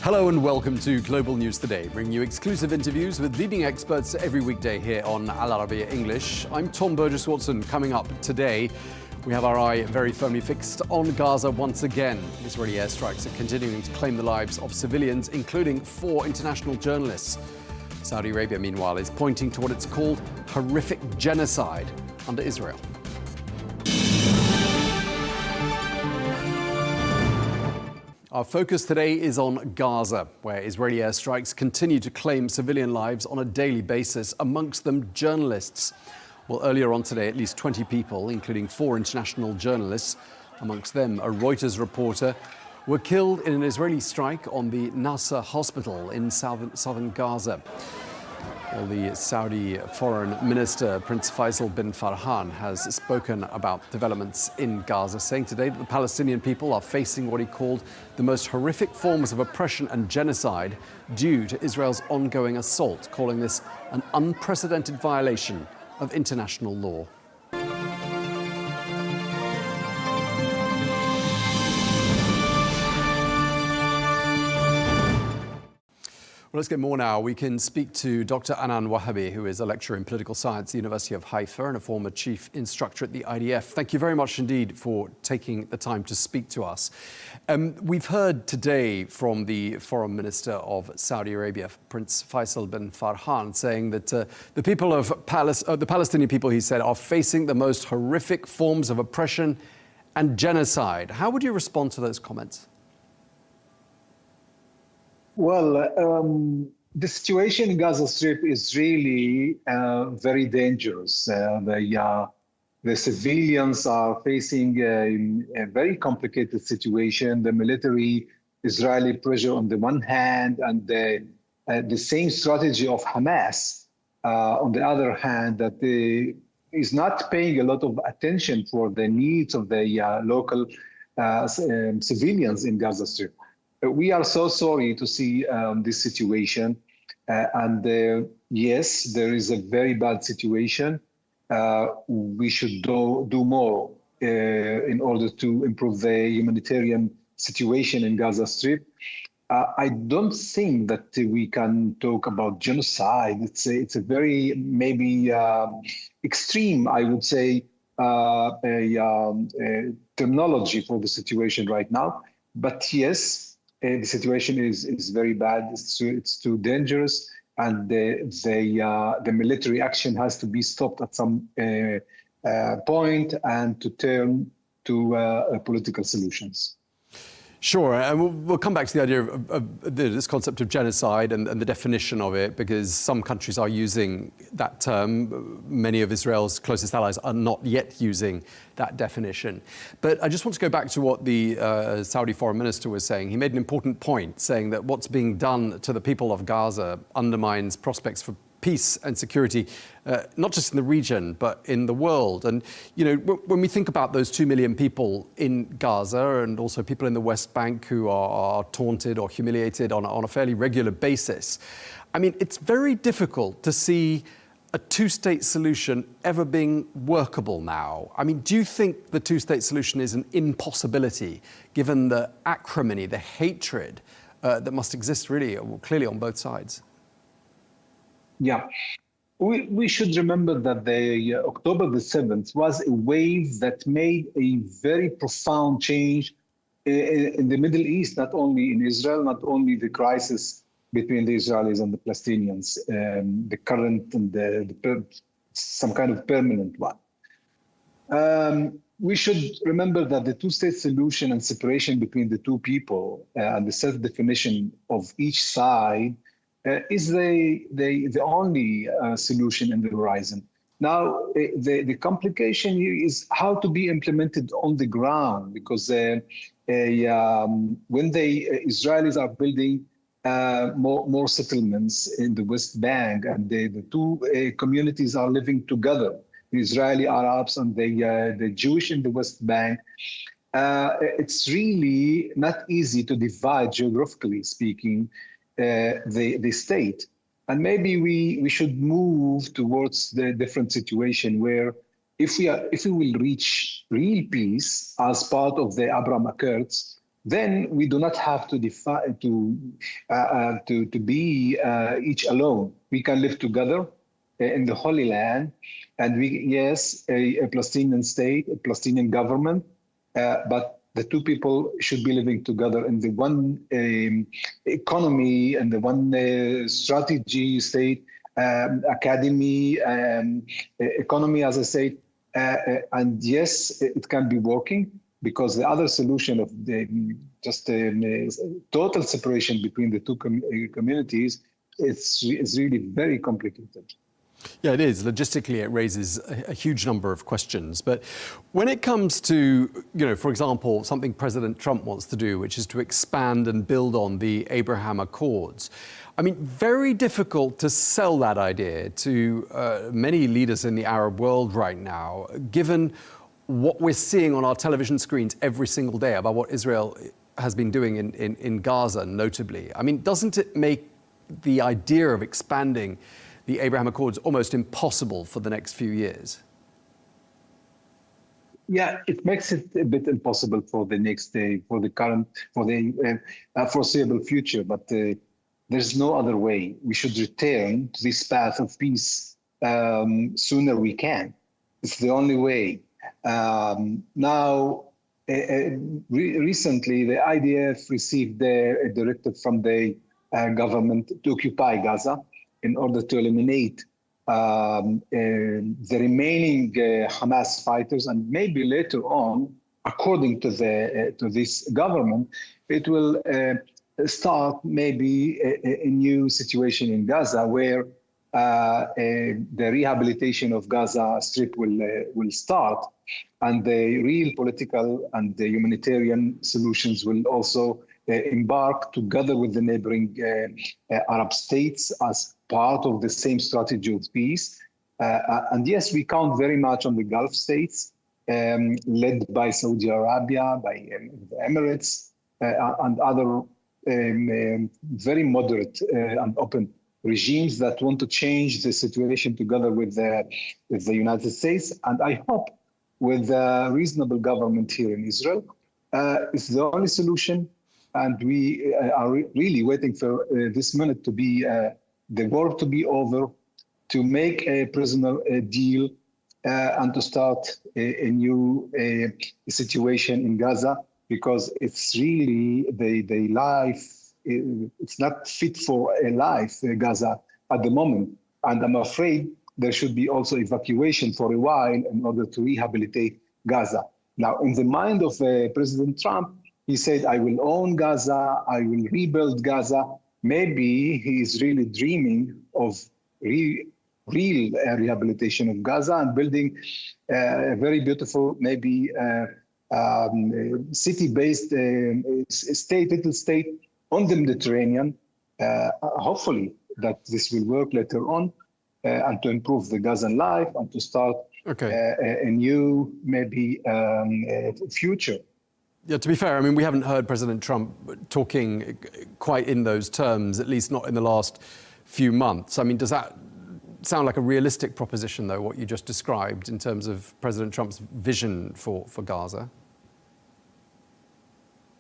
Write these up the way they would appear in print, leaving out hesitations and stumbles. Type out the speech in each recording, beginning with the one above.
Hello and welcome to Global News Today, bringing you exclusive interviews with leading experts every weekday here on Al-Arabiya English. I'm Tom Burges Watson. Coming up today, we have our eye very firmly fixed on Gaza once again. Israeli airstrikes are continuing to claim the lives of civilians, including 4 international journalists. Saudi Arabia, meanwhile, is pointing to what it's called horrific genocide under Israel. Our focus today is on Gaza, where Israeli airstrikes continue to claim civilian lives on a daily basis, amongst them journalists. Well, earlier on today, at least 20 people, including 4 international journalists, amongst them a Reuters reporter, were killed in an Israeli strike on the Al-Nasser Hospital in southern Gaza. Well, the Saudi Foreign Minister, Prince Faisal bin Farhan, has spoken about developments in Gaza, saying today that the Palestinian people are facing what he called the most horrific forms of oppression and genocide due to Israel's ongoing assault, calling this an unprecedented violation of international law. Well, let's get more now. We can speak to Dr. Anan Wahhabi, who is a lecturer in political science at the University of Haifa and a former chief instructor at the IDF. Thank you very much indeed for taking the time to speak to us. We've heard today from the Foreign Minister of Saudi Arabia, Prince Faisal bin Farhan, saying that the people of the Palestinian people, he said, are facing the most horrific forms of oppression and genocide. How would you respond to those comments? Well, the situation in Gaza Strip is really very dangerous. The civilians are facing a very complicated situation. The military, Israeli pressure on the one hand, and the same strategy of Hamas on the other hand, that is not paying a lot of attention for the needs of the local civilians in Gaza Strip. We are so sorry to see this situation. Yes, there is a very bad situation. We should do more in order to improve the humanitarian situation in Gaza Strip. I don't think that we can talk about genocide. It's a very maybe extreme, I would say, terminology for the situation right now. But yes, the situation is very bad. It's too dangerous, and the military action has to be stopped at some point and to turn to political solutions. Sure, and we'll come back to the idea of this concept of genocide and the definition of it, because some countries are using that term. Many of Israel's closest allies are not yet using that definition. But I just want to go back to what the Saudi foreign minister was saying. He made an important point, saying that what's being done to the people of Gaza undermines prospects for peace and security, not just in the region, but in the world. And, you know, when we think about those 2 million people in Gaza and also people in the West Bank who are taunted or humiliated on a fairly regular basis, I mean, it's very difficult to see a 2-state solution ever being workable now. I mean, do you think the 2-state solution is an impossibility, given the acrimony, the hatred that must exist really, clearly on both sides? Yeah, we should remember that the October the 7th was a wave that made a very profound change in the Middle East, not only in Israel, not only the crisis between the Israelis and the Palestinians, the current and some kind of permanent one. We should remember that the 2-state solution and separation between the two people and the self-definition of each side is the only solution in the horizon. Now, the complication here is how to be implemented on the ground, because when the Israelis are building more settlements in the West Bank, and the two communities are living together, the Israeli Arabs and the Jewish in the West Bank, it's really not easy to divide, geographically speaking, the state. And maybe we should move towards the different situation where if we will reach real peace as part of the Abraham Accords, then we do not have to be each alone. We can live together in the Holy Land, and yes, a Palestinian state, a Palestinian government, but the two people should be living together in the one economy and the one strategy state, academy, economy, as I said. And yes, it can be working, because the other solution of total separation between the two communities is really very complicated. Yeah, it is. Logistically, it raises a huge number of questions. But when it comes to, for example, something President Trump wants to do, which is to expand and build on the Abraham Accords, I mean, very difficult to sell that idea to many leaders in the Arab world right now, given what we're seeing on our television screens every single day about what Israel has been doing in Gaza, notably. I mean, doesn't it make the idea of expanding the Abraham Accords almost impossible for the next few years? Yeah, it makes it a bit impossible for the next day, for the foreseeable future. But there's no other way. We should return to this path of peace sooner we can. It's the only way. Now, recently, the IDF received a directive from the government to occupy Gaza in order to eliminate the remaining Hamas fighters, and maybe later on, according to this government, it will start maybe a new situation in Gaza where the rehabilitation of Gaza Strip will start, and the real political and the humanitarian solutions will also embark together with the neighboring Arab states as part of the same strategy of peace. And yes, we count very much on the Gulf states, led by Saudi Arabia, by the Emirates, and other very moderate and open regimes that want to change the situation together with the United States. And I hope with a reasonable government here in Israel, it's the only solution. And we are really waiting for this minute to be, the war to be over, to make a prisoner deal, and to start a new situation in Gaza, because it's really the life, it's not fit for a life, Gaza, at the moment. And I'm afraid there should be also evacuation for a while in order to rehabilitate Gaza. Now, in the mind of President Trump, he said, I will own Gaza, I will rebuild Gaza. Maybe he is really dreaming of real rehabilitation of Gaza and building a very beautiful, maybe city-based little state on the Mediterranean. Hopefully that this will work later on, and to improve the Gazan life and to start a new, maybe, future. Yeah, to be fair, I mean, we haven't heard President Trump talking quite in those terms, at least not in the last few months. I mean, does that sound like a realistic proposition, though, what you just described in terms of President Trump's vision for Gaza?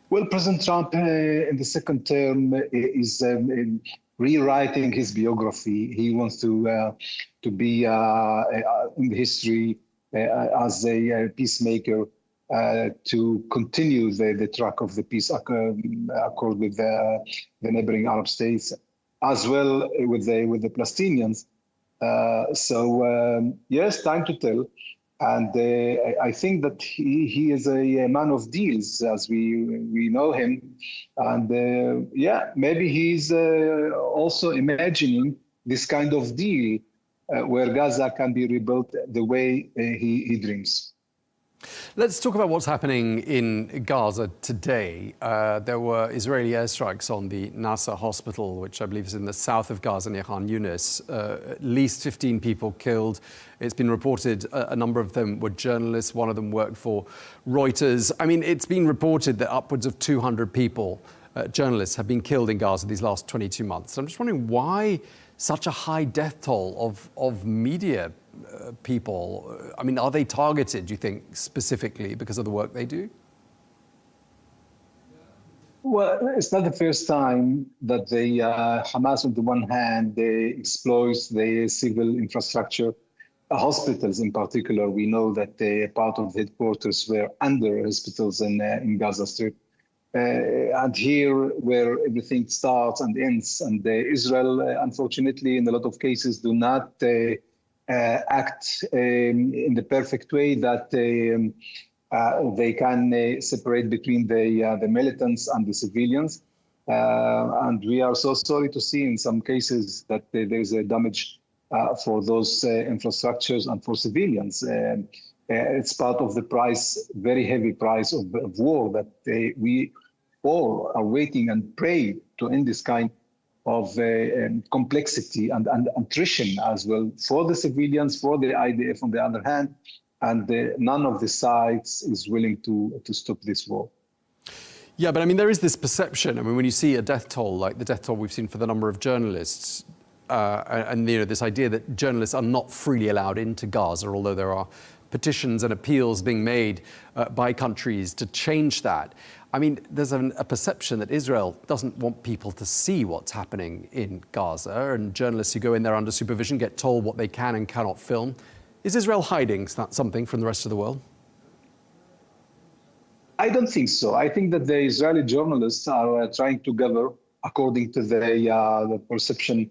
Well, President Trump in the second term is rewriting his biography. He wants to be in history as a peacemaker, to continue the track of the peace accord with the neighboring Arab states, as well with the Palestinians. Yes, time to tell. And I think that he is a man of deals, as we know him. And yeah, maybe he's also imagining this kind of deal where Gaza can be rebuilt the way he dreams. Let's talk about what's happening in Gaza today. There were Israeli airstrikes on the Al-Nasser Hospital, which I believe is in the south of Gaza near Khan Yunis. At least 15 people killed. It's been reported a number of them were journalists. One of them worked for Reuters. I mean, it's been reported that upwards of 200 people, journalists, have been killed in Gaza these last 22 months. So I'm just wondering why such a high death toll of media people. I mean, are they targeted, do you think, specifically because of the work they do? Well, it's not the first time that the Hamas, on the one hand, they exploits the civil infrastructure, hospitals in particular. We know that part of the headquarters were under hospitals in Gaza Strip. And here, where everything starts and ends, and Israel, unfortunately, in a lot of cases, do not act in the perfect way that they can separate between the militants and the civilians. And we are so sorry to see in some cases that there is a damage for those infrastructures and for civilians. It's part of the price, very heavy price of war that we all are waiting and pray to end this kind of complexity and attrition as well for the civilians, for the IDF on the other hand, and none of the sides is willing to stop this war. Yeah, but I mean, there is this perception. I mean, when you see a death toll, like the death toll we've seen for the number of journalists, and you know, this idea that journalists are not freely allowed into Gaza, although there are petitions and appeals being made by countries to change that. I mean, there's a perception that Israel doesn't want people to see what's happening in Gaza, and journalists who go in there under supervision get told what they can and cannot film. Is Israel hiding something from the rest of the world? I don't think so. I think that the Israeli journalists are trying to gather, according to the perception,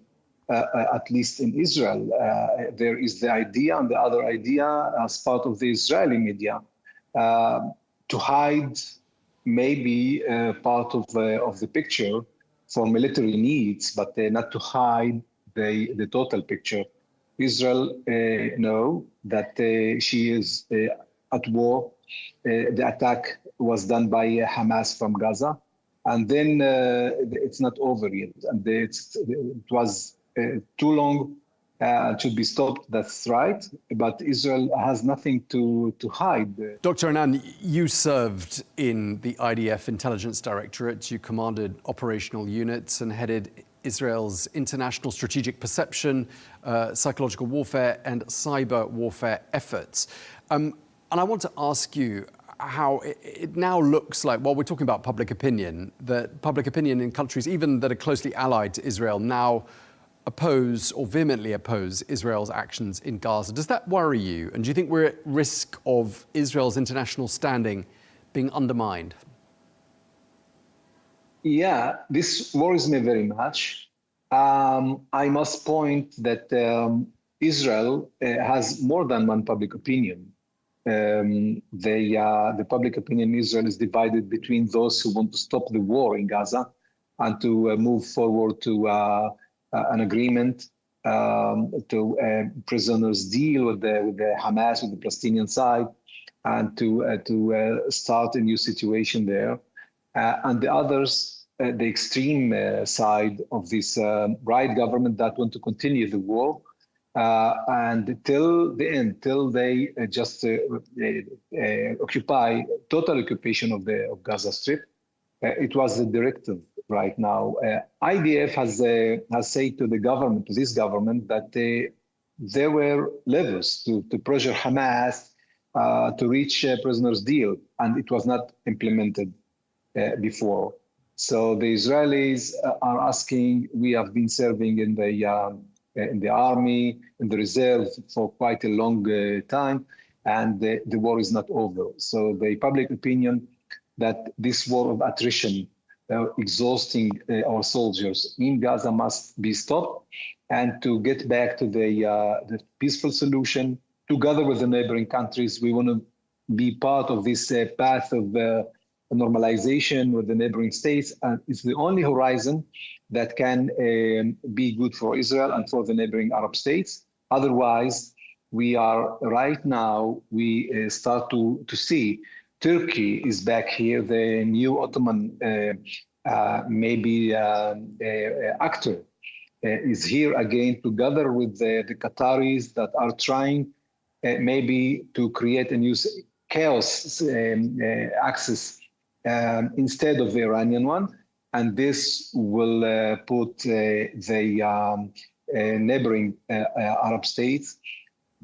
at least in Israel. There is the idea, and the other idea as part of the Israeli media, to hide maybe part of the picture for military needs, but not to hide the total picture. Israel know that she is at war. The attack was done by Hamas from Gaza, and then it's not over yet. And it was too long. It should be stopped. That's right. But Israel has nothing to hide. Dr. Anan, you served in the IDF Intelligence Directorate. You commanded operational units and headed Israel's international strategic perception, psychological warfare, and cyber warfare efforts. And I want to ask you how it now looks like, while we're talking about public opinion, that public opinion in countries even that are closely allied to Israel now oppose or vehemently oppose Israel's actions in Gaza. Does that worry you? And do you think we're at risk of Israel's international standing being undermined? Yeah, this worries me very much. I must point that Israel has more than one public opinion. The public opinion in Israel is divided between those who want to stop the war in Gaza and to move forward to an agreement, to prisoners deal with the Hamas, with the Palestinian side, and to start a new situation there. And the others, the extreme side of this right government that want to continue the war, and till the end, till they just occupy total occupation of Gaza Strip. It was the directive right now. IDF has said to the government, to this government, that there were levels to pressure Hamas to reach a prisoners deal, and it was not implemented before. So the Israelis are asking. We have been serving in the army, in the reserve for quite a long time, and the war is not over. So the public opinion that this war of attrition, exhausting our soldiers in Gaza, must be stopped, and to get back to the peaceful solution together with the neighboring countries. We want to be part of this path of normalization with the neighboring states, and it's the only horizon that can be good for Israel and for the neighboring Arab states. Otherwise, we are right now, we start to see Turkey is back here, the new Ottoman actor is here again, together with the Qataris that are trying maybe to create a new chaos axis instead of the Iranian one. And this will put the neighboring Arab states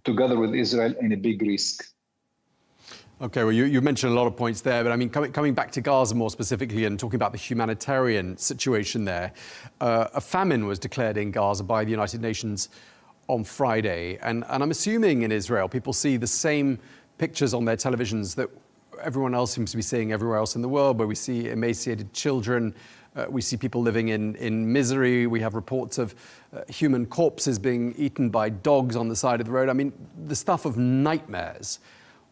together with Israel in a big risk. Okay, well, you mentioned a lot of points there, but I mean, coming back to Gaza more specifically and talking about the humanitarian situation there, a famine was declared in Gaza by the United Nations on Friday. And I'm assuming in Israel, people see the same pictures on their televisions that everyone else seems to be seeing everywhere else in the world, where we see emaciated children, we see people living in misery, we have reports of human corpses being eaten by dogs on the side of the road. I mean, the stuff of nightmares.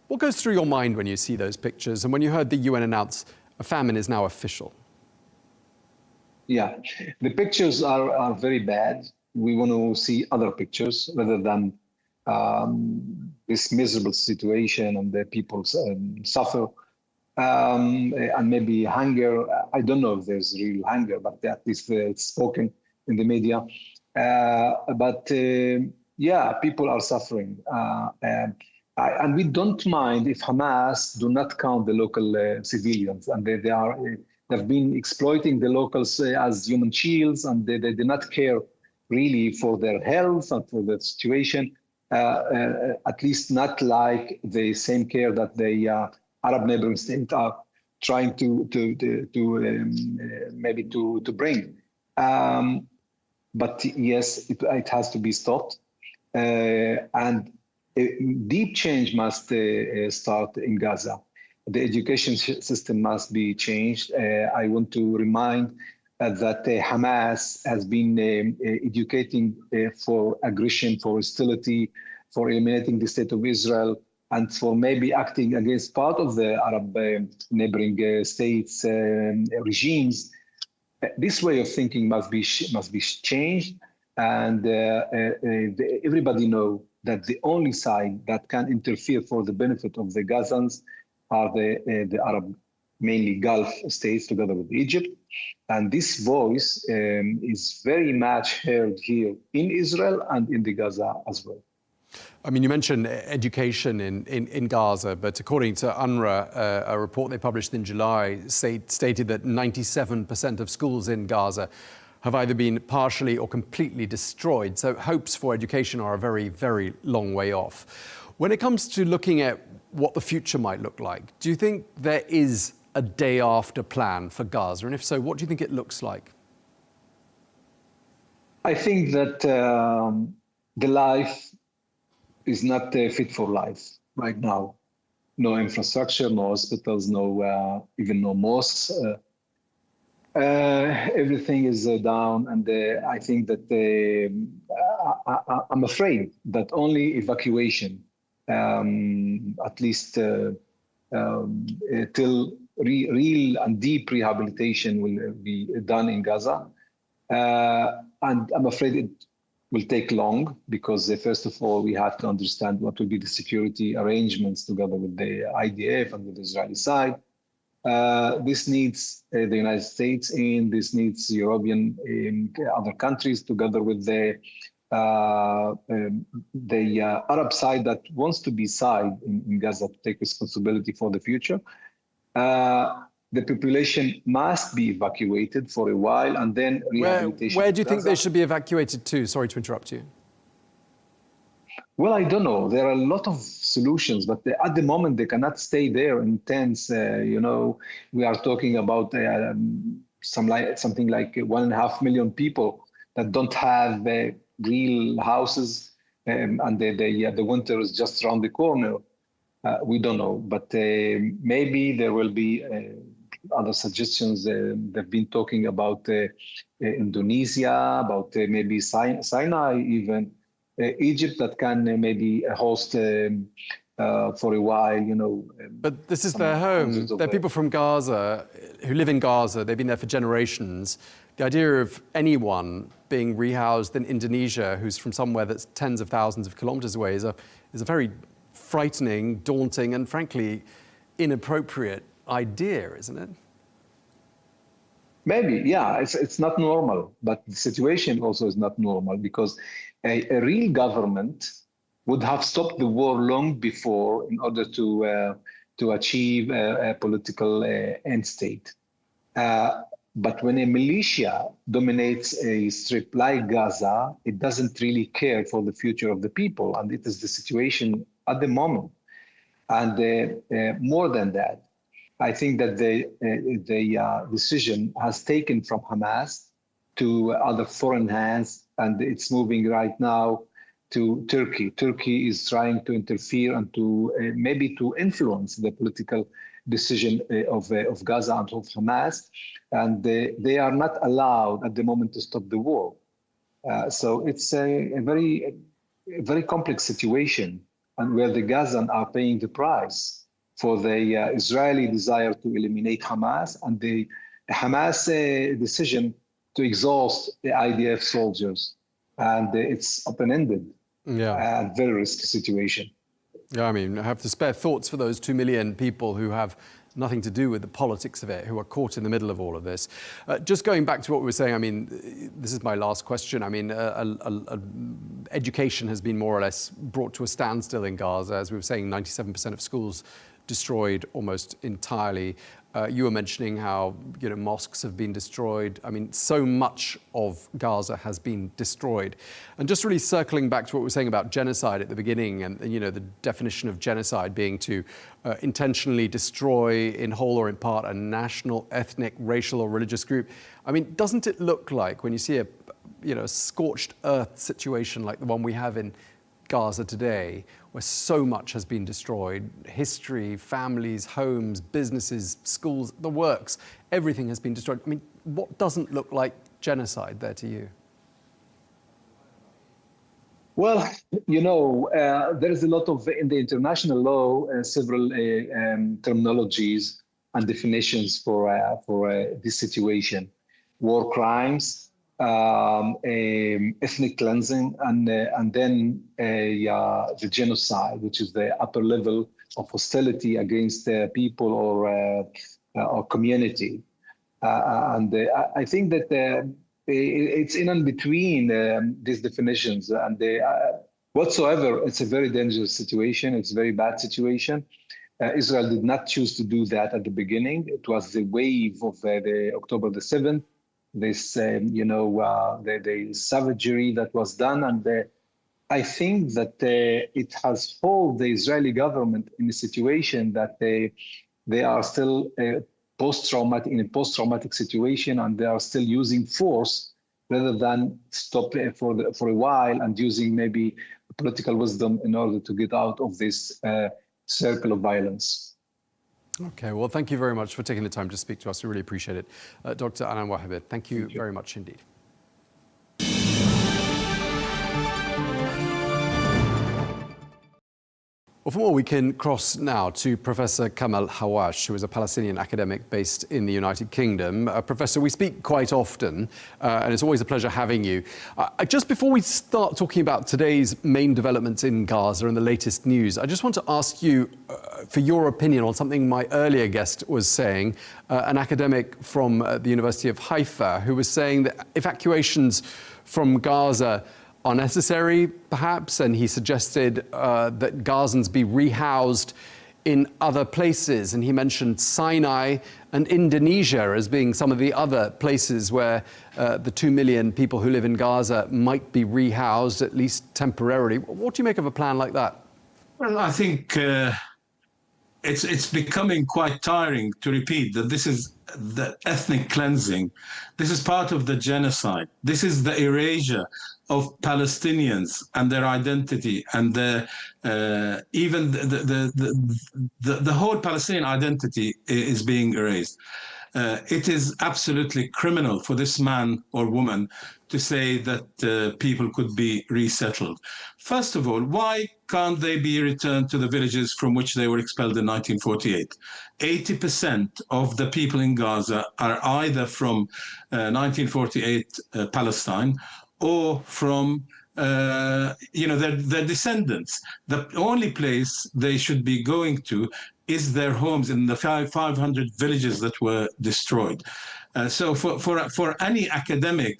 What goes through your mind when you see those pictures and when you heard the UN announce a famine is now official? Yeah, the pictures are very bad. We want to see other pictures rather than this miserable situation and the people suffer and maybe hunger. I don't know if there's real hunger, but at least it's spoken in the media. Yeah, people are suffering. And we don't mind if Hamas do not count the local civilians, and they've been exploiting the locals as human shields, and they do not care really for their health and for the situation, at least not like the same care that the Arab neighboring states are trying to bring. But yes, it has to be stopped, and a deep change must start in Gaza. The education system must be changed. I want to remind that Hamas has been educating for aggression, for hostility, for eliminating the state of Israel, and for maybe acting against part of the Arab neighboring states regimes. This way of thinking must be changed, and everybody know that the only side that can interfere for the benefit of the Gazans are the Arab, mainly Gulf states, together with Egypt. And this voice is very much heard here in Israel and in the Gaza as well. I mean, you mentioned education in Gaza, but according to UNRWA, a report they published in July stated that 97% of schools in Gaza have either been partially or completely destroyed. So hopes for education are a very, very long way off. When it comes to looking at what the future might look like, do you think there is a day after plan for Gaza? And if so, what do you think it looks like? I think that the life is not fit for life right now. No infrastructure, no hospitals, even no mosques. Everything is down, and I think that I'm afraid that only evacuation, at least till real and deep rehabilitation will be done in Gaza. And I'm afraid it will take long because first of all, we have to understand what will be the security arrangements together with the IDF and with the Israeli side. This needs the United States in, this needs European other countries together with the Arab side that wants to be side in Gaza to take responsibility for the future. The population must be evacuated for a while and then rehabilitation. Where do you think they should be evacuated to? Sorry to interrupt you. Well, I don't know. There are a lot of solutions, but at the moment they cannot stay there in tents. We are talking about something like 1.5 million people that don't have real houses, and the winter is just around the corner. We don't know, but maybe there will be other suggestions. They've been talking about Indonesia, about maybe Sinai even. Egypt that can maybe host for a while, But this is their home. They're people from Gaza who live in Gaza. They've been there for generations. The idea of anyone being rehoused in Indonesia who's from somewhere that's tens of thousands of kilometers away is a very frightening, daunting, and frankly, inappropriate idea, isn't it? Maybe, yeah, it's not normal, but the situation also is not normal because a real government would have stopped the war long before in order to achieve a political end state. But when a militia dominates a strip like Gaza, it doesn't really care for the future of the people, and it is the situation at the moment. And more than that, I think that the decision has taken from Hamas to other foreign hands, and it's moving right now to Turkey. Turkey is trying to interfere and to maybe to influence the political decision of Gaza and of Hamas, and they are not allowed at the moment to stop the war. So it's a very complex situation, and where the Gazans are paying the price for the Israeli desire to eliminate Hamas and the Hamas decision to exhaust the IDF soldiers. And it's open-ended and very risky situation. Yeah, I mean, I have to spare thoughts for those 2 million people who have nothing to do with the politics of it, who are caught in the middle of all of this. Just going back to what we were saying, I mean, this is my last question. I mean, education has been more or less brought to a standstill in Gaza. As we were saying, 97% of schools destroyed almost entirely. You were mentioning how, you know, mosques have been destroyed. I mean, so much of Gaza has been destroyed. And just really circling back to what we were saying about genocide at the beginning, and you know, the definition of genocide being to intentionally destroy in whole or in part a national, ethnic, racial or religious group. I mean, doesn't it look like when you see a, you know, scorched earth situation like the one we have in Gaza today, where so much has been destroyed, history, families, homes, businesses, schools, the works, everything has been destroyed. I mean, what doesn't look like genocide there to you? Well, you know, there is a lot of, in the international law, several terminologies and definitions for this situation. War crimes, ethnic cleansing, and then the genocide, which is the upper level of hostility against people or community. I think that it's in and between these definitions, and whatsoever, it's a very dangerous situation. It's a very bad situation. Israel did not choose to do that at the beginning. It was the wave of the October the 7th. This, you know, the savagery that was done. And I think that it has held the Israeli government in a situation that they are still in a post-traumatic situation, and they are still using force rather than stop for a while and using maybe political wisdom in order to get out of this circle of violence. Okay, well, thank you very much for taking the time to speak to us. We really appreciate it. Dr. Anan Wahhabi, thank you very much indeed. Well, for more, we can cross now to Professor Kamal Hawwash, who is a Palestinian academic based in the United Kingdom. Professor, we speak quite often, and it's always a pleasure having you. Just before we start talking about today's main developments in Gaza and the latest news, I just want to ask you for your opinion on something my earlier guest was saying, an academic from the University of Haifa, who was saying that evacuations from Gaza are necessary, perhaps, and he suggested that Gazans be rehoused in other places. And he mentioned Sinai and Indonesia as being some of the other places where the 2 million people who live in Gaza might be rehoused, at least temporarily. What do you make of a plan like that? Well, I think it's becoming quite tiring to repeat that this is the ethnic cleansing. This is part of the genocide. This is the erasure of Palestinians and their identity, and even the whole Palestinian identity is being erased. It is absolutely criminal for this man or woman to say that people could be resettled. First of all, why can't they be returned to the villages from which they were expelled in 1948? 80% of the people in Gaza are either from 1948 Palestine or from their descendants. The only place they should be going to is their homes in the 500 villages that were destroyed. So for any academic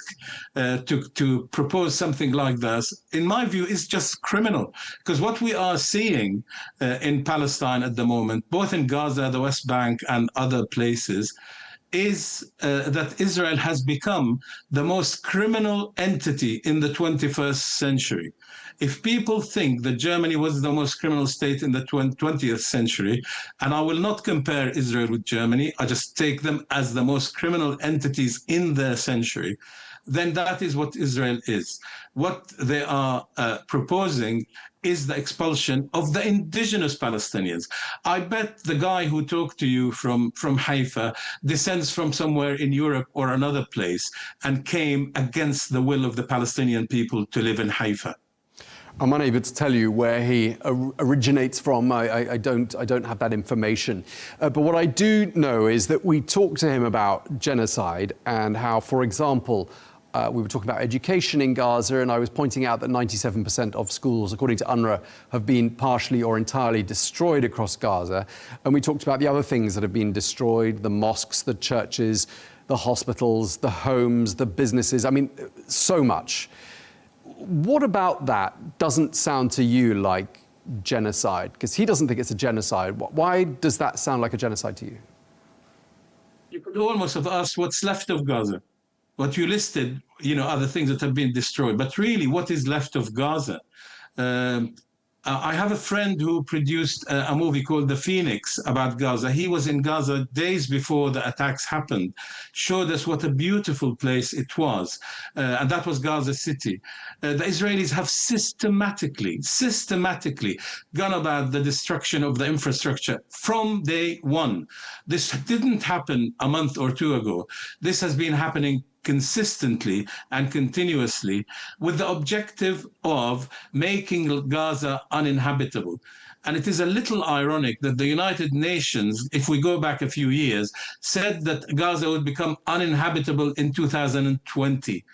to propose something like this, in my view, is just criminal. Because what we are seeing in Palestine at the moment, both in Gaza, the West Bank, and other places, is that Israel has become the most criminal entity in the 21st century. If people think that Germany was the most criminal state in the 20th century, and I will not compare Israel with Germany, I just take them as the most criminal entities in their century, then that is what Israel is. What they are proposing is the expulsion of the indigenous Palestinians. I bet the guy who talked to you from Haifa descends from somewhere in Europe or another place and came against the will of the Palestinian people to live in Haifa. I'm unable to tell you where he originates from. I don't have that information. But what I do know is that we talked to him about genocide and how, for example, we were talking about education in Gaza, and I was pointing out that 97% of schools, according to UNRWA, have been partially or entirely destroyed across Gaza. And we talked about the other things that have been destroyed, the mosques, the churches, the hospitals, the homes, the businesses. I mean, so much. What about that doesn't sound to you like genocide? Because he doesn't think it's a genocide. Why does that sound like a genocide to you? You could almost have asked what's left of Gaza. What you listed, are the things that have been destroyed. But really, what is left of Gaza? I have a friend who produced a movie called The Phoenix about Gaza. He was in Gaza days before the attacks happened, showed us what a beautiful place it was. And that was Gaza City. The Israelis have systematically gone about the destruction of the infrastructure from day one. This didn't happen a month or two ago. This has been happening consistently and continuously with the objective of making Gaza uninhabitable. And it is a little ironic that the United Nations, if we go back a few years, said that Gaza would become uninhabitable in 2020,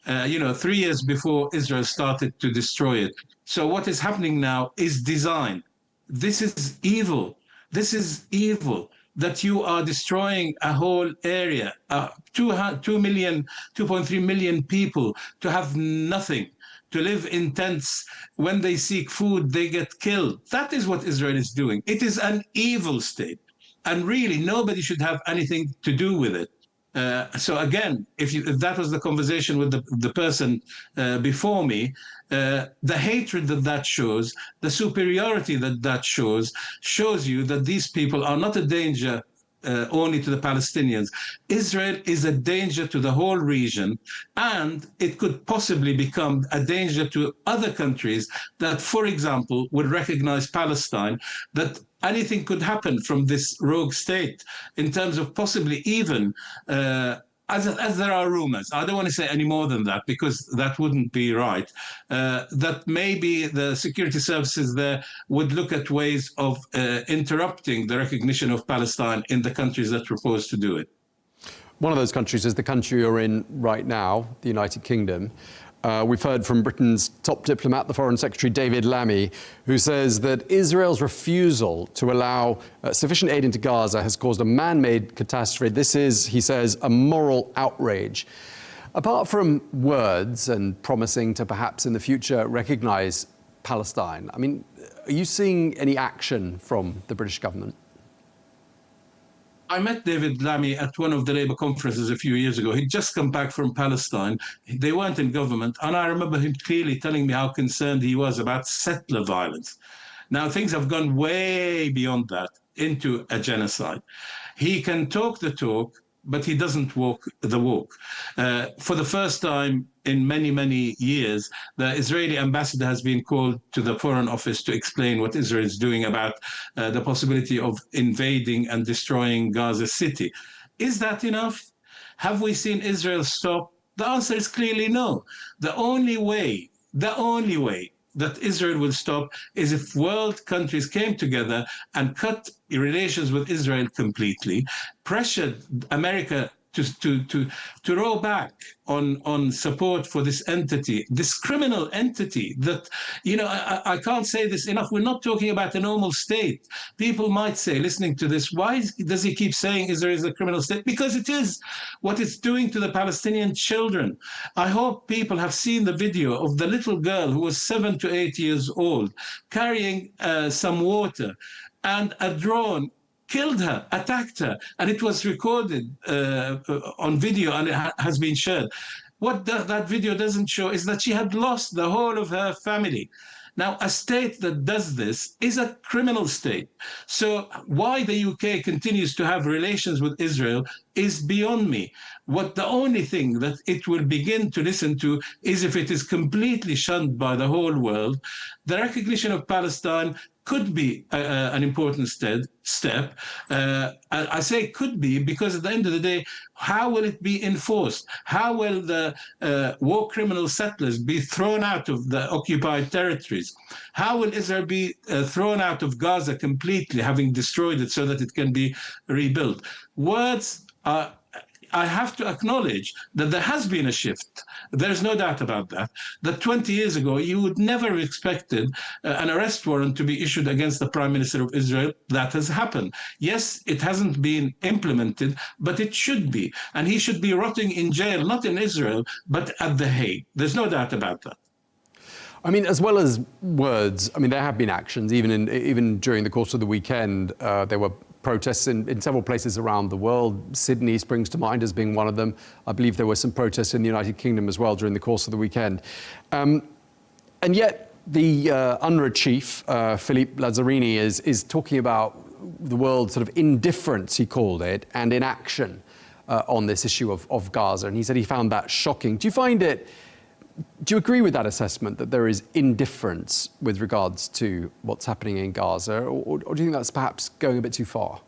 3 years before Israel started to destroy it. So what is happening now is design. This is evil. This is evil. That you are destroying a whole area, 2.3 million people to have nothing, to live in tents. When they seek food, they get killed. That is what Israel is doing. It is an evil state. And really, nobody should have anything to do with it. So again, if that was the conversation with the person before me, the hatred that shows, the superiority that shows you that these people are not a danger only to the Palestinians. Israel is a danger to the whole region, and it could possibly become a danger to other countries that, for example, would recognize Palestine, that anything could happen from this rogue state in terms of possibly even, as there are rumors, I don't want to say any more than that because that wouldn't be right, that maybe the security services there would look at ways of interrupting the recognition of Palestine in the countries that propose to do it. One of those countries is the country you're in right now, the United Kingdom. We've heard from Britain's top diplomat, the Foreign Secretary David Lammy, who says that Israel's refusal to allow sufficient aid into Gaza has caused a man-made catastrophe. This is, he says, a moral outrage. Apart from words and promising to perhaps in the future recognize Palestine, I mean, are you seeing any action from the British government? I met David Lammy at one of the Labour conferences a few years ago. He'd just come back from Palestine. They weren't in government. And I remember him clearly telling me how concerned he was about settler violence. Now, things have gone way beyond that into a genocide. He can talk the talk, but he doesn't walk the walk. For the first time in many, many years, the Israeli ambassador has been called to the Foreign Office to explain what Israel is doing about the possibility of invading and destroying Gaza City. Is that enough? Have we seen Israel stop? The answer is clearly no. The only way that Israel will stop is if world countries came together and cut relations with Israel completely, pressured America to roll back on support for this entity, this criminal entity that, I can't say this enough. We're not talking about a normal state. People might say, listening to this, why does he keep saying Israel is a criminal state? Because it is what it's doing to the Palestinian children. I hope people have seen the video of the little girl who was 7 to 8 years old carrying some water, and a drone killed her, attacked her, and it was recorded on video and it has been shared. What that video doesn't show is that she had lost the whole of her family. Now, a state that does this is a criminal state. So why the UK continues to have relations with Israel is beyond me. What the only thing that it will begin to listen to is if it is completely shunned by the whole world. The recognition of Palestine could be an important step. I say could be because at the end of the day, how will it be enforced? How will the war criminal settlers be thrown out of the occupied territories? How will Israel be thrown out of Gaza completely, having destroyed it so that it can be rebuilt? Words are... I have to acknowledge that there has been a shift. There's no doubt about that. That 20 years ago, you would never have expected an arrest warrant to be issued against the Prime Minister of Israel. That has happened. Yes, it hasn't been implemented, but it should be. And he should be rotting in jail, not in Israel, but at The Hague. There's no doubt about that. I mean, as well as words, I mean, there have been actions. Even during the course of the weekend, there were protests in several places around the world. Sydney springs to mind as being one of them. I believe there were some protests in the United Kingdom as well during the course of the weekend. And yet the UNRWA chief, Philippe Lazzarini, is talking about the world's sort of indifference, he called it, and inaction on this issue of Gaza. And he said he found that shocking. Do you agree with that assessment, that there is indifference with regards to what's happening in Gaza, or do you think that's perhaps going a bit too far?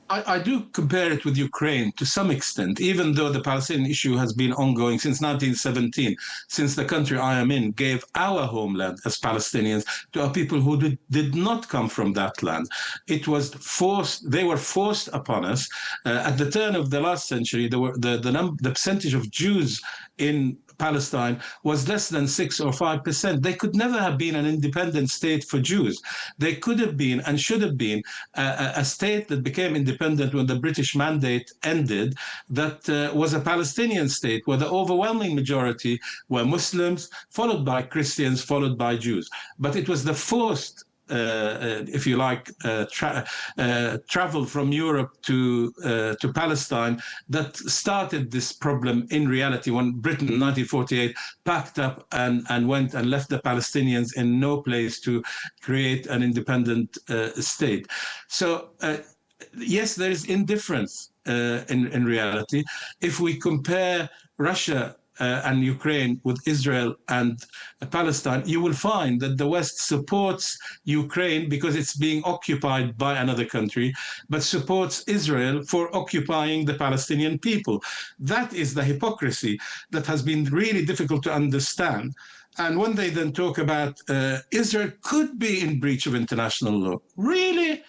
I do compare it with Ukraine to some extent, even though the Palestinian issue has been ongoing since 1917, since the country I am in gave our homeland as Palestinians to a people who did not come from that land. It was forced, they were forced upon us. At the turn of the last century, the percentage of Jews in Palestine was less than 6 or 5%. They could never have been an independent state for Jews. They could have been and should have been a state that became independent when the British mandate ended, that was a Palestinian state where the overwhelming majority were Muslims, followed by Christians, followed by Jews. But it was the forced if you like, travel from Europe to Palestine that started this problem in reality, when Britain in 1948 packed up and went and left the Palestinians in no place to create an independent state. So yes, there is indifference in reality. If we compare Russia and Ukraine with Israel and Palestine, you will find that the West supports Ukraine because it's being occupied by another country, but supports Israel for occupying the Palestinian people. That is the hypocrisy that has been really difficult to understand. And when they then talk about Israel could be in breach of international law, really?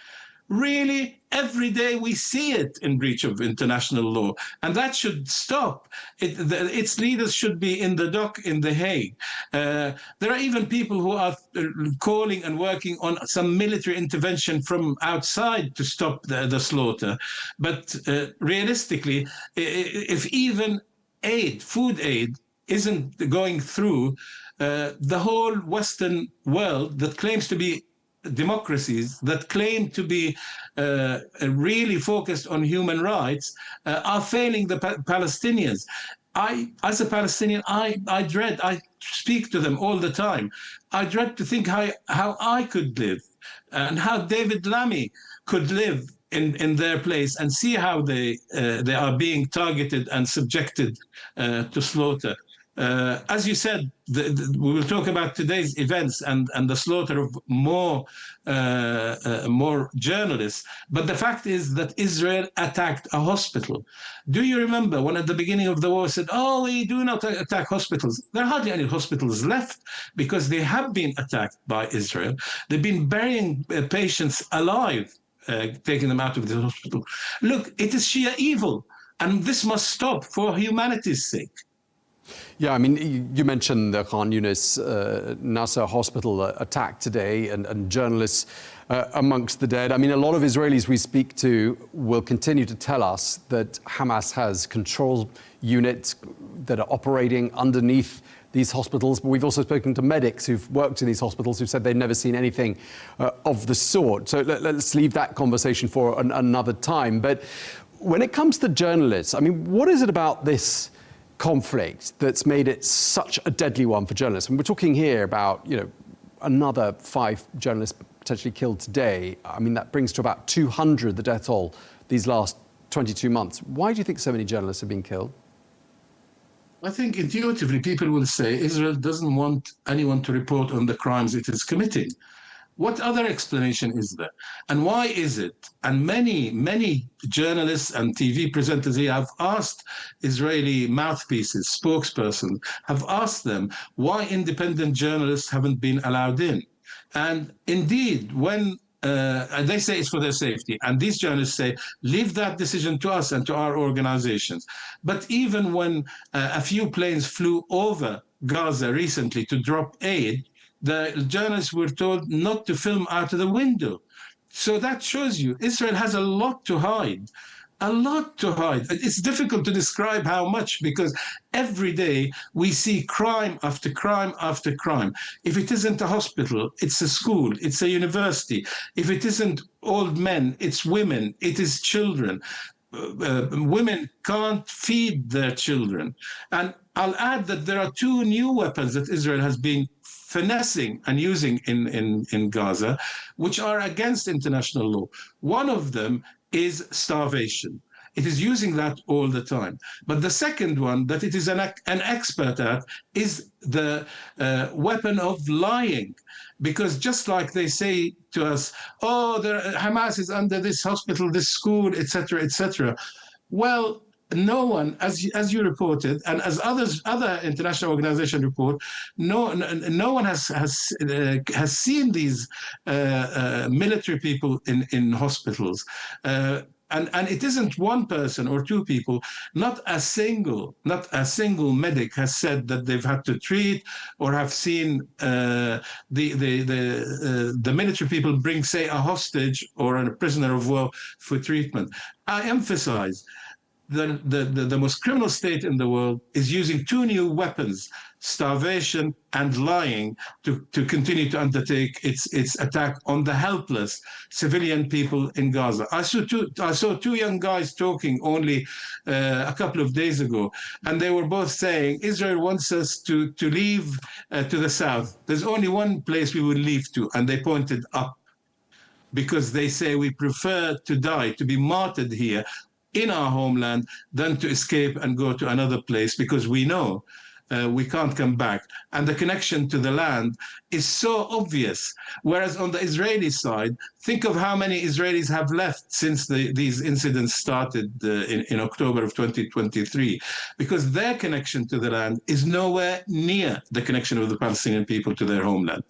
Really, every day we see it in breach of international law, and that should stop. Its leaders should be in the dock in The Hague. There are even people who are calling and working on some military intervention from outside to stop the slaughter. But realistically, if even aid, food aid, isn't going through, the whole Western world that claims to be democracies, that claim to be really focused on human rights, are failing the Palestinians. As a Palestinian, I dread, I speak to them all the time. I dread to think how I could live and how David Lammy could live in their place and see how they are being targeted and subjected to slaughter. As you said, we will talk about today's events and the slaughter of more journalists. But the fact is that Israel attacked a hospital. Do you remember when at the beginning of the war said, oh, we do not attack hospitals? There are hardly any hospitals left because they have been attacked by Israel. They've been burying patients alive, taking them out of the hospital. Look, it is sheer evil, and this must stop for humanity's sake. Yeah, I mean, you mentioned the Khan Yunis Nasser Hospital attack today and journalists amongst the dead. I mean, a lot of Israelis we speak to will continue to tell us that Hamas has control units that are operating underneath these hospitals. But we've also spoken to medics who've worked in these hospitals who've said they've never seen anything of the sort. So let's leave that conversation for another time. But when it comes to journalists, I mean, what is it about this conflict that's made it such a deadly one for journalists? And we're talking here about, another 5 journalists potentially killed today. I mean, that brings to about 200 the death toll these last 22 months. Why do you think so many journalists have been killed? I think intuitively people will say Israel doesn't want anyone to report on the crimes it is committing. What other explanation is there? And why is it? And many journalists and TV presenters here have asked Israeli mouthpieces, spokespersons, have asked them why independent journalists haven't been allowed in. And indeed, when they say it's for their safety, and these journalists say, leave that decision to us and to our organizations. But even when a few planes flew over Gaza recently to drop aid, the journalists were told not to film out of the window. So that shows you Israel has a lot to hide. A lot to hide. It's difficult to describe how much, because every day we see crime after crime after crime. If it isn't a hospital, it's a school, it's a university. If it isn't old men, it's women, it is children. Women can't feed their children. And I'll add that there are 2 new weapons that Israel has been finessing and using in Gaza, which are against international law. One of them is starvation. It is using that all the time. But the second one that it is an expert at is the weapon of lying. Because just like they say to us, Hamas is under this hospital, this school, etc., etc. Well, no one, as you reported, and as other international organizations report, no one has seen these military people in hospitals. And it isn't one person or 2 people. Not a single medic has said that they've had to treat or have seen the military people bring, say, a hostage or a prisoner of war for treatment. I emphasize the most criminal state in the world is using 2 new weapons, starvation and lying, to continue to undertake its attack on the helpless civilian people in Gaza. I saw 2 young guys talking only a couple of days ago, and they were both saying Israel wants us to leave to the south. There's only one place we will leave to, and they pointed up, because they say we prefer to die, to be martyred here in our homeland, than to escape and go to another place, because we know we can't come back. And the connection to the land is so obvious. Whereas on the Israeli side, think of how many Israelis have left since these incidents started in October of 2023, because their connection to the land is nowhere near the connection of the Palestinian people to their homeland.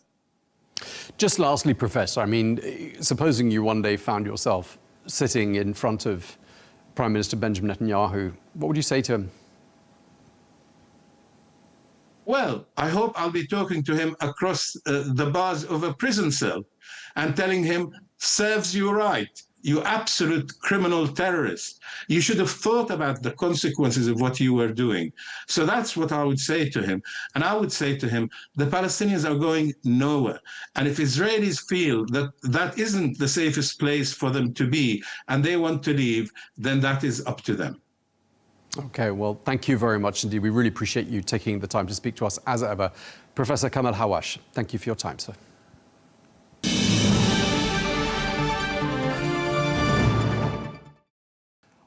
Just lastly, Professor, I mean, supposing you one day found yourself sitting in front of Prime Minister Benjamin Netanyahu, what would you say to him? Well, I hope I'll be talking to him across the bars of a prison cell and telling him, serves you right, you absolute criminal terrorist. You should have thought about the consequences of what you were doing. So that's what I would say to him. And I would say to him, the Palestinians are going nowhere. And if Israelis feel that that isn't the safest place for them to be and they want to leave, then that is up to them. Okay, well, thank you very much indeed. We really appreciate you taking the time to speak to us as ever. Professor Kamal Hawwash, thank you for your time, sir.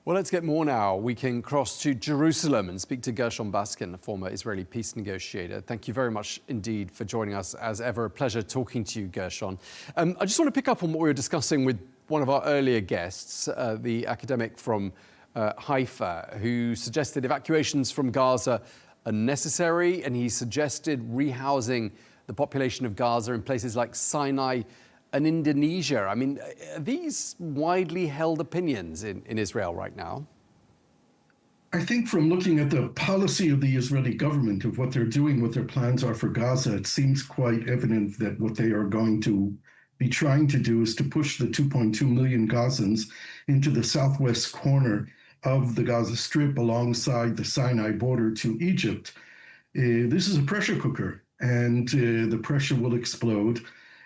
Well, let's get more now. We can cross to Jerusalem and speak to Gershon Baskin, a former Israeli peace negotiator. Thank you very much indeed for joining us. As ever, a pleasure talking to you, Gershon. I just want to pick up on what we were discussing with one of our earlier guests, the academic from Haifa, who suggested evacuations from Gaza are necessary, and he suggested rehousing the population of Gaza in places like Sinai and Indonesia. I mean, are these widely held opinions in Israel right now? I think from looking at the policy of the Israeli government, of what they're doing, what their plans are for Gaza, it seems quite evident that what they are going to be trying to do is to push the 2.2 million Gazans into the southwest corner of the Gaza Strip alongside the Sinai border to Egypt. This is a pressure cooker, and the pressure will explode.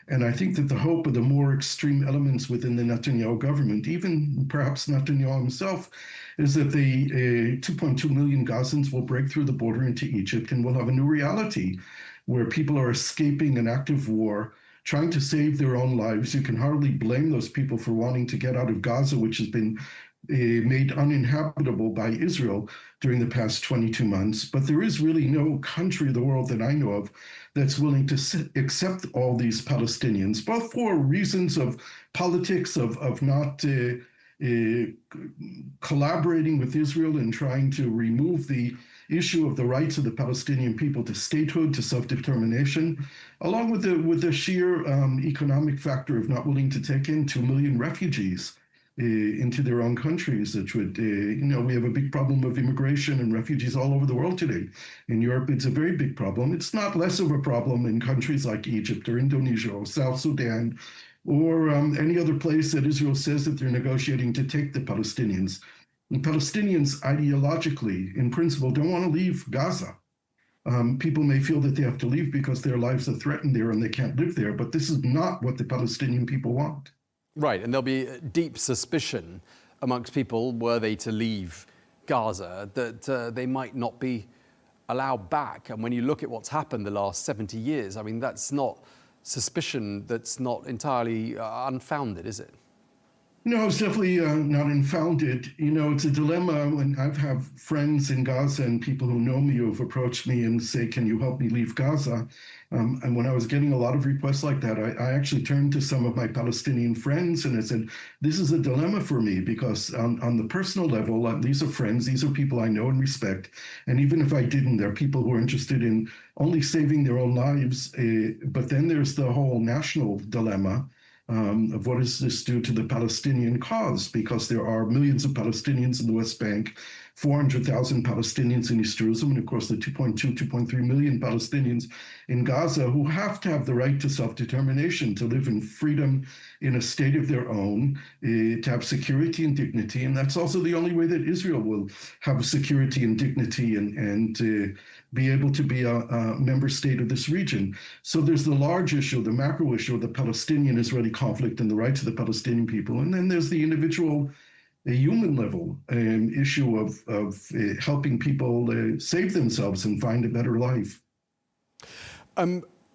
And I think that the hope of the more extreme elements within the Netanyahu government, even perhaps Netanyahu himself, is that the 2.2 million Gazans will break through the border into Egypt and we'll have a new reality where people are escaping an active war, trying to save their own lives. You can hardly blame those people for wanting to get out of Gaza, which has been made uninhabitable by Israel during the past 22 months. But there is really no country in the world that I know of that's willing to accept all these Palestinians, both for reasons of politics, of not collaborating with Israel and trying to remove the issue of the rights of the Palestinian people to statehood, to self-determination, along with the sheer economic factor of not willing to take in 2 million refugees into their own countries, which would, we have a big problem of immigration and refugees all over the world today. In Europe, it's a very big problem. It's not less of a problem in countries like Egypt or Indonesia or South Sudan or any other place that Israel says that they're negotiating to take the Palestinians. And Palestinians ideologically, in principle, don't want to leave Gaza. People may feel that they have to leave because their lives are threatened there and they can't live there, but this is not what the Palestinian people want. Right, and there'll be deep suspicion amongst people, were they to leave Gaza, that they might not be allowed back. And when you look at what's happened the last 70 years, I mean, that's not suspicion that's not entirely unfounded, is it? No, it's definitely not unfounded. It's a dilemma when I've have friends in Gaza and people who know me who have approached me and say, can you help me leave Gaza? And when I was getting a lot of requests like that, I actually turned to some of my Palestinian friends and I said, this is a dilemma for me because on the personal level, these are friends, these are people I know and respect. And even if I didn't, they're people who are interested in only saving their own lives. But then there's the whole national dilemma of what does this do to the Palestinian cause? Because there are millions of Palestinians in the West Bank, 400,000 Palestinians in East Jerusalem, and of course the 2.3 million Palestinians in Gaza who have to have the right to self-determination, to live in freedom in a state of their own, to have security and dignity. And that's also the only way that Israel will have security and dignity and be able to be a member state of this region. So there's the large issue, the macro issue of the Palestinian-Israeli conflict and the rights of the Palestinian people. And then there's the individual, human level issue of helping people save themselves and find a better life.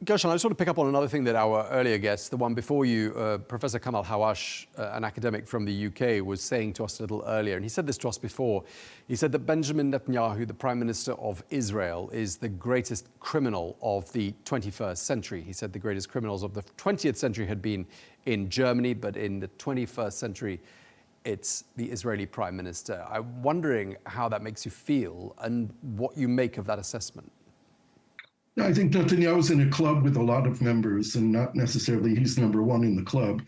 Gershon, I just want to pick up on another thing that our earlier guest, the one before you, Professor Kamal Hawwash, an academic from the UK, was saying to us a little earlier. And he said this to us before. He said that Benjamin Netanyahu, the Prime Minister of Israel, is the greatest criminal of the 21st century. He said the greatest criminals of the 20th century had been in Germany, but in the 21st century, it's the Israeli Prime Minister. I'm wondering how that makes you feel and what you make of that assessment. I think Netanyahu's in a club with a lot of members, and not necessarily he's number one in the club.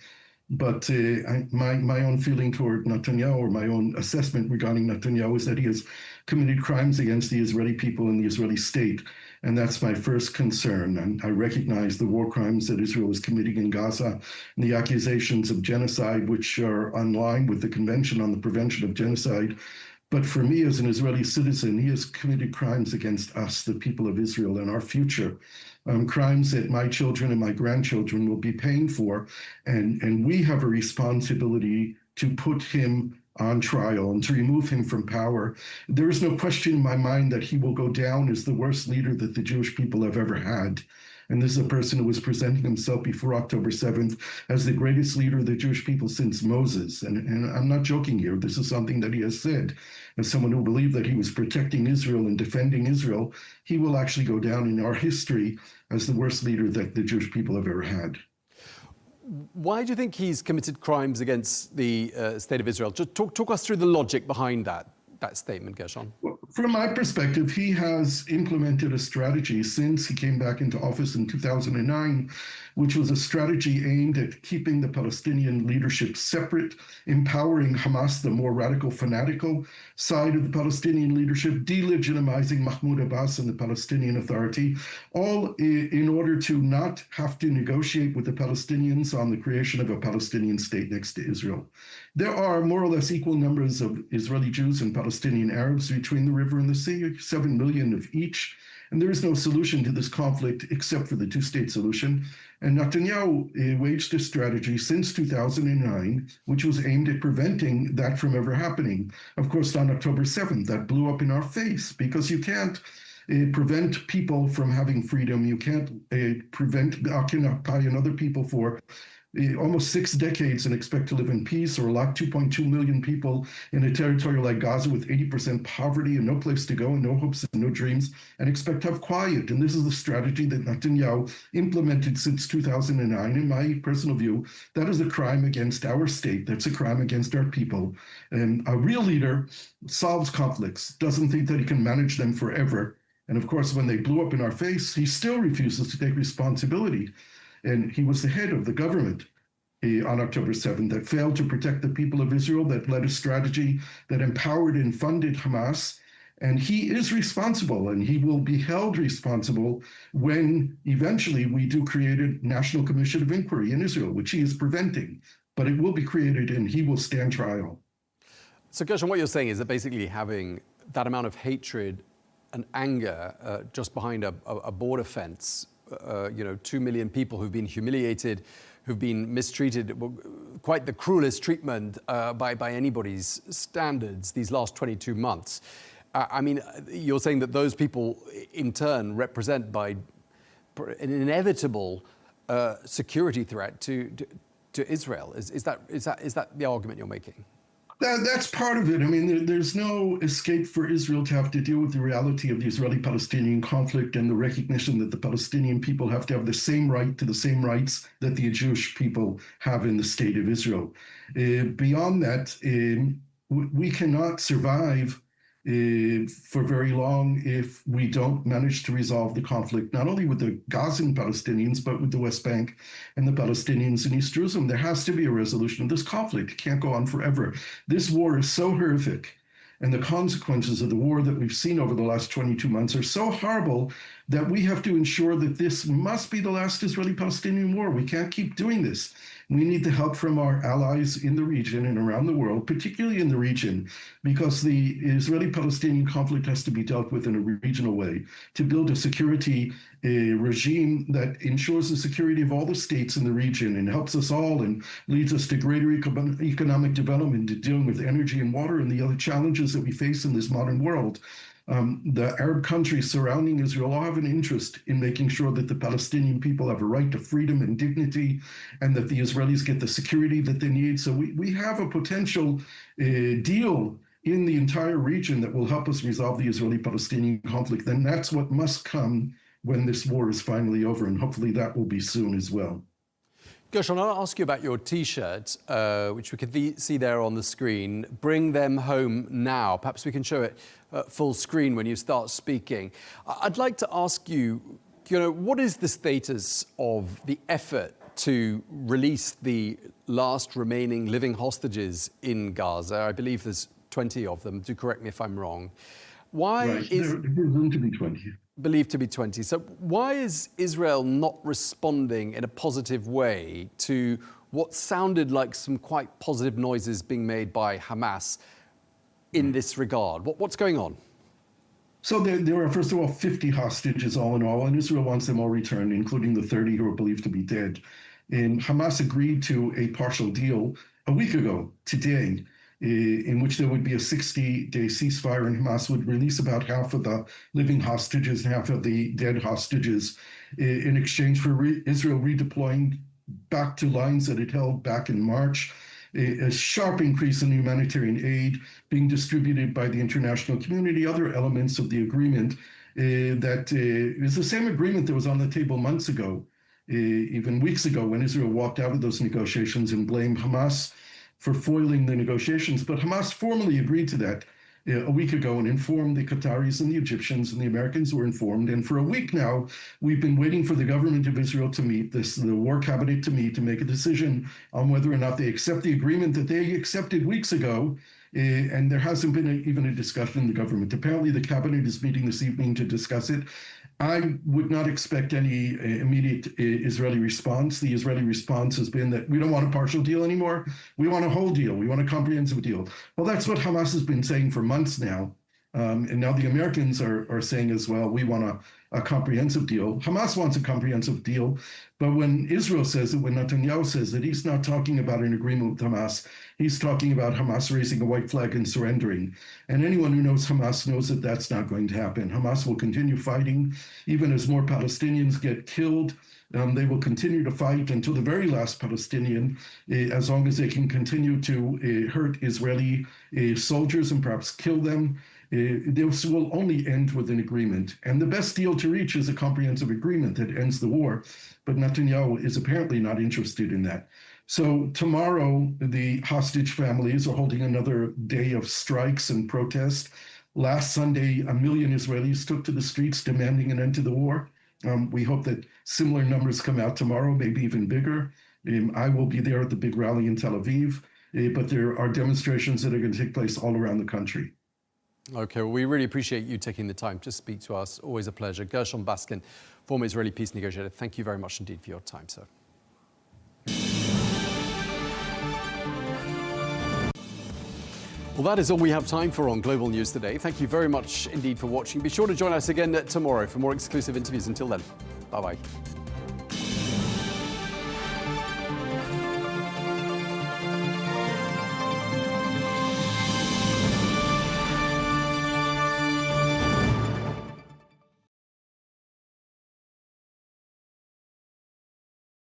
But my own feeling toward Netanyahu, or my own assessment regarding Netanyahu, is that he has committed crimes against the Israeli people and the Israeli state. And that's my first concern. And I recognize the war crimes that Israel is committing in Gaza and the accusations of genocide, which are in line with the Convention on the Prevention of Genocide. But for me, as an Israeli citizen, he has committed crimes against us, the people of Israel, and our future. Crimes that my children and my grandchildren will be paying for. And we have a responsibility to put him on trial and to remove him from power. There is no question in my mind that he will go down as the worst leader that the Jewish people have ever had. And this is a person who was presenting himself before October 7th as the greatest leader of the Jewish people since Moses. And I'm not joking here. This is something that he has said. As someone who believed that he was protecting Israel and defending Israel, he will actually go down in our history as the worst leader that the Jewish people have ever had. Why do you think he's committed crimes against the state of Israel? Just talk us through the logic behind that statement, Gershon. Well, from my perspective, he has implemented a strategy since he came back into office in 2009, which was a strategy aimed at keeping the Palestinian leadership separate, empowering Hamas, the more radical, fanatical side of the Palestinian leadership, delegitimizing Mahmoud Abbas and the Palestinian Authority, all in order to not have to negotiate with the Palestinians on the creation of a Palestinian state next to Israel. There are more or less equal numbers of Israeli Jews and Palestinian Arabs between the river and the sea, 7 million of each. And there is no solution to this conflict except for the two-state solution. And Netanyahu waged a strategy since 2009, which was aimed at preventing that from ever happening. Of course, on October 7th, that blew up in our face because you can't prevent people from having freedom. You can't occupy another people for almost 6 decades and expect to live in peace, or lock 2.2 million people in a territory like Gaza with 80% poverty and no place to go and no hopes and no dreams, and expect to have quiet. And this is the strategy that Netanyahu implemented since 2009. In my personal view, that is a crime against our state. That's a crime against our people. And a real leader solves conflicts, doesn't think that he can manage them forever. And of course, when they blew up in our face, he still refuses to take responsibility. And he was the head of the government on October 7th that failed to protect the people of Israel, that led a strategy that empowered and funded Hamas. And he is responsible, and he will be held responsible when eventually we do create a National Commission of Inquiry in Israel, which he is preventing. But it will be created, and he will stand trial. So, Gershon, what you're saying is that basically having that amount of hatred and anger just behind a border fence, 2 million people who've been humiliated, who've been mistreated, quite the cruelest treatment by anybody's standards these last 22 months. I mean, you're saying that those people in turn represent by an inevitable security threat to Israel. Is that the argument you're making? That's part of it. I mean, there's no escape for Israel to have to deal with the reality of the Israeli-Palestinian conflict and the recognition that the Palestinian people have to have the same right to the same rights that the Jewish people have in the state of Israel. Beyond that, we cannot survive for very long if we don't manage to resolve the conflict, not only with the Gazan Palestinians, but with the West Bank and the Palestinians in East Jerusalem. There has to be a resolution of this conflict. It can't go on forever. This war is so horrific, and the consequences of the war that we've seen over the last 22 months are so horrible that we have to ensure that this must be the last Israeli-Palestinian war. We can't keep doing this. We need the help from our allies in the region and around the world, particularly in the region, because the Israeli-Palestinian conflict has to be dealt with in a regional way to build a security regime that ensures the security of all the states in the region and helps us all and leads us to greater economic development, to dealing with energy and water and the other challenges that we face in this modern world. The Arab countries surrounding Israel all have an interest in making sure that the Palestinian people have a right to freedom and dignity, and that the Israelis get the security that they need. So we have a potential deal in the entire region that will help us resolve the Israeli-Palestinian conflict. Then that's what must come when this war is finally over, and hopefully that will be soon as well. Gershon, I'll ask you about your T-shirt, which we can see there on the screen. Bring them home now. Perhaps we can show it full screen when you start speaking. I'd like to ask you, what is the status of the effort to release the last remaining living hostages in Gaza? I believe there's 20 of them. Do correct me if I'm wrong. Why is... They're believed to be 20. Believed to be 20. So why is Israel not responding in a positive way to what sounded like some quite positive noises being made by Hamas in this regard? What's going on? So there are, first of all, 50 hostages all in all, and Israel wants them all returned, including the 30 who are believed to be dead. And Hamas agreed to a partial deal a week ago today, in which there would be a 60-day ceasefire, and Hamas would release about half of the living hostages and half of the dead hostages in exchange for Israel redeploying back to lines that it held back in March. A sharp increase in humanitarian aid being distributed by the international community, other elements of the agreement that is the same agreement that was on the table months ago, even weeks ago, when Israel walked out of those negotiations and blamed Hamas for foiling the negotiations. But Hamas formally agreed to that a week ago and informed the Qataris and the Egyptians, and the Americans were informed. And for a week now, we've been waiting for the government of Israel to meet, the war cabinet to meet, to make a decision on whether or not they accept the agreement that they accepted weeks ago. And there hasn't been even a discussion in the government. Apparently, the cabinet is meeting this evening to discuss it. I would not expect any immediate Israeli response. The Israeli response has been that we don't want a partial deal anymore. We want a whole deal. We want a comprehensive deal. Well, that's what Hamas has been saying for months now. And now the Americans are saying as well, we want a comprehensive deal. Hamas wants a comprehensive deal, but when Israel says it, when Netanyahu says it, he's not talking about an agreement with Hamas. He's talking about Hamas raising a white flag and surrendering. And anyone who knows Hamas knows that that's not going to happen. Hamas will continue fighting, even as more Palestinians get killed. They will continue to fight until the very last Palestinian, as long as they can continue to hurt Israeli soldiers and perhaps kill them. This will only end with an agreement. And the best deal to reach is a comprehensive agreement that ends the war. But Netanyahu is apparently not interested in that. So tomorrow, the hostage families are holding another day of strikes and protest. Last Sunday, 1 million Israelis took to the streets demanding an end to the war. We hope that similar numbers come out tomorrow, maybe even bigger. I will be there at the big rally in Tel Aviv, but there are demonstrations that are going to take place all around the country. Okay, well, we really appreciate you taking the time to speak to us. Always a pleasure. Gershon Baskin, former Israeli peace negotiator, thank you very much indeed for your time, sir. Well, that is all we have time for on Global News Today. Thank you very much indeed for watching. Be sure to join us again tomorrow for more exclusive interviews. Until then, bye-bye.